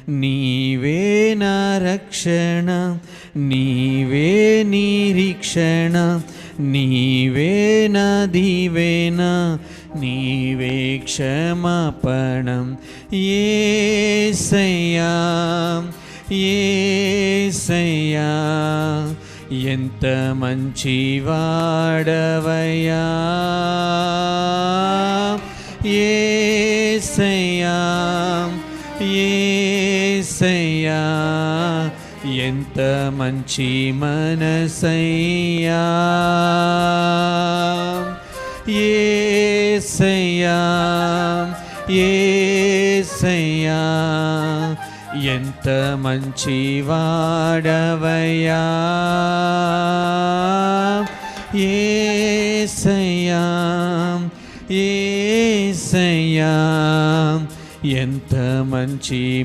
నీవే నా రక్షణ, నీవే నిరీక్షణ, నీవే నా దీవెన, నీవే క్షమాపణం. యేసయ్యా యేసయ్యా ఎంత మంచివాడవయ్యా. యేసయ్యా యేసయ్యా ఎంత మంచి మనసయ్యా. యేసయ్యా యేసయ్యా ఎంత మంచివాడవయ్యా. యేసయ్యా యేసయ్యా ఎంత మంచి